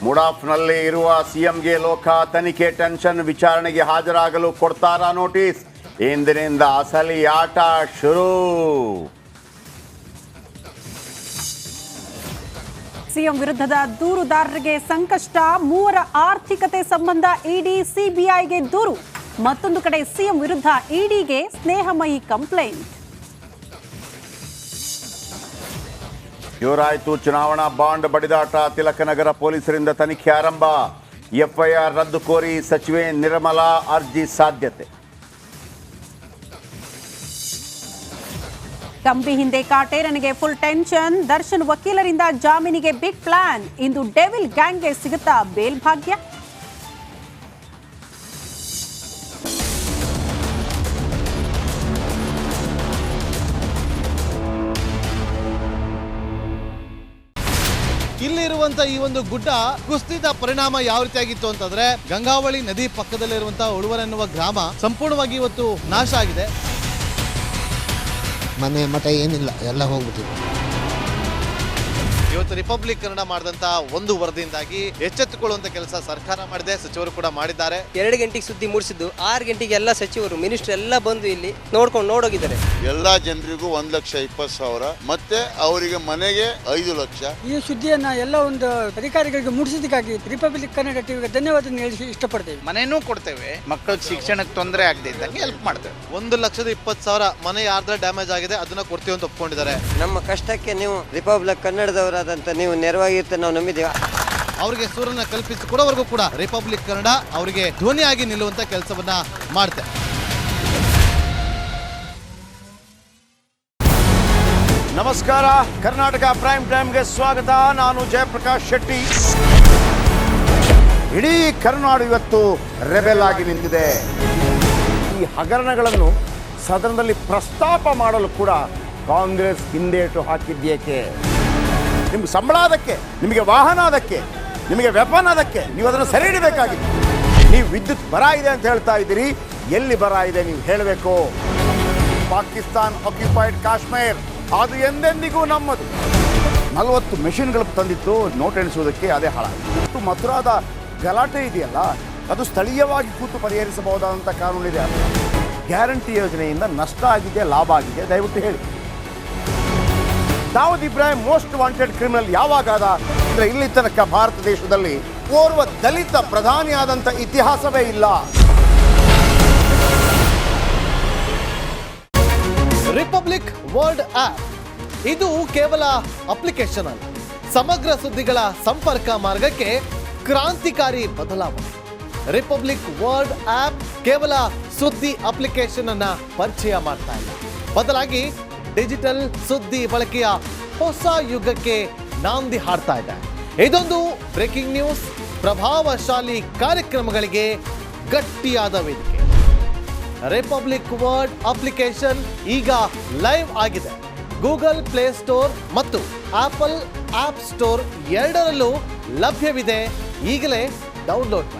ಮುಡಾಫ್ನಲ್ಲಿ ಇರುವ ಸಿಎಂಗೆ ಲೋಕ ತನಿಖೆ ಟೆನ್ಷನ್. ವಿಚಾರಣೆಗೆ ಹಾಜರಾಗಲು ಕೊಡ್ತಾರಾ ನೋಟಿಸ್? ಇಂದಿನಿಂದ ಅಸಲಿ ಆಟ ಶುರು. ಸಿಎಂ ವಿರುದ್ಧದ ದೂರುದಾರರಿಗೆ ಸಂಕಷ್ಟ. ಮೂವರ ಆರ್ಥಿಕತೆ ಸಂಬಂಧ ಇಡಿ ಸಿಬಿಐಗೆ ದೂರು. ಮತ್ತೊಂದು ಕಡೆ ಸಿಎಂ ವಿರುದ್ಧ ಇಡಿಗೆ ಸ್ನೇಹಮಯಿ ಕಂಪ್ಲೇಂಟ್. ಇವರಾಯ್ತು ಚುನಾವಣಾ ಬಾಂಡ್ ಬಡಿದಾಟ. ತಿಲಕನಗರ ಪೊಲೀಸರಿಂದ ತನಿಖೆ ಆರಂಭ. ಎಫ್ಐಆರ್ ರದ್ದು ಕೋರಿ ಸಚಿವೆ ನಿರ್ಮಲಾ ಅರ್ಜಿ ಸಾಧ್ಯತೆ. ಕಂಬಿ ಹಿಂದೆ ಕಾಟೇರನಿಗೆ ಫುಲ್ ಟೆನ್ಷನ್. ದರ್ಶನ್ ವಕೀಲರಿಂದ ಜಾಮೀನಿಗೆ ಬಿಗ್ ಪ್ಲಾನ್. ಇಂದು ಡೆವಿಲ್ ಗ್ಯಾಂಗ್ಗೆ ಸಿಗುತ್ತಾ ಬೇಲ್ ಭಾಗ್ಯ? ಇಲ್ಲಿರುವಂತ ಈ ಒಂದು ಗುಡ್ಡ ಕುಸಿದ ಪರಿಣಾಮ ಯಾವ ರೀತಿಯಾಗಿತ್ತು ಅಂತಂದ್ರೆ, ಗಂಗಾವಳಿ ನದಿ ಪಕ್ಕದಲ್ಲಿರುವಂತಹ ಉಳುವರ್ ಎನ್ನುವ ಗ್ರಾಮ ಸಂಪೂರ್ಣವಾಗಿ ಇವತ್ತು ನಾಶ ಆಗಿದೆ. ಮನೆ ಮಠ ಏನಿಲ್ಲ, ಎಲ್ಲ ಹೋಗ್ಬಿಟ್ಟಿದೆ. ಇವತ್ತು ರಿಪಬ್ಲಿಕ್ ಕನ್ನಡ ಮಾಡಿದಂತ ಒಂದು ವರದಿಯಿಂದಾಗಿ ಎಚ್ಚೆತ್ತುಕೊಳ್ಳುವಂತ ಕೆಲಸ ಸರ್ಕಾರ ಮಾಡಿದೆ, ಸಚಿವರು ಕೂಡ ಮಾಡಿದ್ದಾರೆ. 2 ಗಂಟೆಗೆ ಸುದ್ದಿ ಮೂಡಿಸಿದ್ದು 6 ಗಂಟೆಗೆ ಎಲ್ಲ ಸಚಿವರು ಮಿನಿಸ್ಟರ್ ಎಲ್ಲ ಬಂದು ಇಲ್ಲಿ ನೋಡೋಗಿದ್ದಾರೆ. ಎಲ್ಲಾ ಜನರಿಗೂ 1,20,000 ಮತ್ತೆ ಅವರಿಗೆ ಮನೆಗೆ 5 ಲಕ್ಷ. ಈ ಸುದ್ದಿಯನ್ನ ಎಲ್ಲ ಒಂದು ಅಧಿಕಾರಿಗಳಿಗೆ ಮುಡಿಸಿದಕ್ಕಾಗಿ ರಿಪಬ್ಲಿಕ್ ಕನ್ನಡ ಟಿವಿಗೆ ಧನ್ಯವಾದ ಹೇಳಿ ಇಷ್ಟಪಡ್ತೇವೆ. ಮನೆಯೂ ಕೊಡ್ತೇವೆ, ಮಕ್ಕಳ ಶಿಕ್ಷಣಕ್ಕೆ ತೊಂದರೆ ಆಗದೆ ಇದ್ದಂಗೆ ಹೆಲ್ಪ್ ಮಾಡ್ತೇವೆ. 1,20,000 ಮನೆ ಯಾರ್ದ್ರ ಡ್ಯಾಮೇಜ್ ಆಗಿದೆ ಅದನ್ನ ಕೊಡ್ತೀವಿ ಅಂತ ಒಪ್ಕೊಂಡಿದ್ದಾರೆ. ನಮ್ಮ ಕಷ್ಟಕ್ಕೆ ನೀವು ರಿಪಬ್ಲಿಕ್ ಕನ್ನಡದವರಾದಂತ ನೀವು ನೆರವಾಗಿರ್ತ ನಾವು ನಂಬಿದ್ದೇವೆ. ಅವರಿಗೆ ಸೂರನ್ನ ಕಲ್ಪಿಸಿಕೊಡೋವರೆಗೂ ಕೂಡ ರಿಪಬ್ಲಿಕ್ ಕನ್ನಡ ಅವರಿಗೆ ಧ್ವನಿಯಾಗಿ ನಿಲ್ಲುವಂತ ಕೆಲಸವನ್ನ ಮಾಡುತ್ತೆ. ನಮಸ್ಕಾರ, ಕರ್ನಾಟಕ ಪ್ರೈಮ್ ಟೈಮ್ಗೆ ಸ್ವಾಗತ. ನಾನು ಜಯಪ್ರಕಾಶ್ ಶೆಟ್ಟಿ. ಇಡೀ ಕರ್ನಾಡು ಇವತ್ತು ರೆಬೆಲ್ ಆಗಿ ನಿಂತಿದೆ. ಈ ಹಗರಣಗಳನ್ನು ಸದನದಲ್ಲಿ ಪ್ರಸ್ತಾಪ ಮಾಡಲು ಕೂಡ ಕಾಂಗ್ರೆಸ್ ಹಿಂದೇಟು ಹಾಕಿದ್ದೇಕೆ? ನಿಮ್ಗೆ ಸಂಬಳ ಅದಕ್ಕೆ, ನಿಮಗೆ ವಾಹನ ಅದಕ್ಕೆ, ನಿಮಗೆ ವೆಪನ್ ಅದಕ್ಕೆ, ನೀವು ಅದನ್ನು ಸೆರೆ ಹಿಡಿಬೇಕಾಗಿತ್ತು. ನೀವು ವಿದ್ಯುತ್ ಬರ ಇದೆ ಅಂತ ಹೇಳ್ತಾ ಇದ್ದೀರಿ, ಎಲ್ಲಿ ಬರ ಇದೆ ನೀವು ಹೇಳಬೇಕು. ಪಾಕಿಸ್ತಾನ್ ಆಕ್ಯುಪೈಡ್ ಕಾಶ್ಮೀರ್ ಅದು ಎಂದೆಂದಿಗೂ ನಮ್ಮದು. 40 ಮೆಷಿನ್ಗಳು ತಂದಿತ್ತು ನೋಟ್ ಎಣಿಸುವುದಕ್ಕೆ, ಅದೇ ಹಾಳಾಗಿದೆ. ಮಥುರಾದ ಗಲಾಟೆ ಇದೆಯಲ್ಲ, ಅದು ಸ್ಥಳೀಯವಾಗಿ ಕೂತು ಪರಿಹರಿಸಬಹುದಾದಂಥ ಕಾನೂನಿದೆ. ಗ್ಯಾರಂಟಿ ಯೋಜನೆಯಿಂದ ನಷ್ಟ ಆಗಿದೆ, ಲಾಭ ಆಗಿದೆ, ದಯವಿಟ್ಟು ಹೇಳಿ. Dawood Ibrahim most wanted criminal ಯಾವಾಗಾದ ಅಂದರೆ ಇಲ್ಲಿ ತನಕ ಭಾರತ ದೇಶದಲ್ಲಿ ಓರ್ವ ದಲಿತ ಪ್ರಧಾನಿಯಾದಂಥ ಇತಿಹಾಸವೇ ಇಲ್ಲ. ರಿಪಬ್ಲಿಕ್ ವರ್ಲ್ಡ್ ಆಪ್ ಇದು ಕೇವಲ ಅಪ್ಲಿಕೇಶನ್ ಅಲ್ಲ, ಸಮಗ್ರ ಸುದ್ದಿಗಳ ಸಂಪರ್ಕ ಮಾರ್ಗಕ್ಕೆ ಕ್ರಾಂತಿಕಾರಿ ಬದಲಾವಣೆ. ರಿಪಬ್ಲಿಕ್ ವರ್ಲ್ಡ್ ಆಪ್ ಕೇವಲ ಸುದ್ದಿ ಅಪ್ಲಿಕೇಶನ್ ಅನ್ನ ಪರಿಚಯ ಮಾಡ್ತಾ ಇಲ್ಲ, ಬದಲಾಗಿ ಡಿಜಿಟಲ್ ಸುದ್ದಿ ಬಳಕೆಯ ಹೊಸ ಯುಗಕ್ಕೆ ನಾಂದಿ ಹಾಡ್ತಾ ಇದೆ. ಇದೊಂದು ಬ್ರೇಕಿಂಗ್ ನ್ಯೂಸ್, ಪ್ರಭಾವಶಾಲಿ ಕಾರ್ಯಕ್ರಮಗಳಿಗೆ ಗಟ್ಟಿಯಾದ ವೇದಿಕೆ. ರಿಪಬ್ಲಿಕ್ ವರ್ಲ್ಡ್ ಅಪ್ಲಿಕೇಶನ್ ಈಗ ಲೈವ್ ಆಗಿದೆ. ಗೂಗಲ್ ಪ್ಲೇ ಸ್ಟೋರ್ ಮತ್ತು ಆಪಲ್ ಆಪ್ ಸ್ಟೋರ್ ಎರಡರಲ್ಲೂ ಲಭ್ಯವಿದೆ. ಈಗಲೇ ಡೌನ್ಲೋಡ್ ಮಾಡಿ.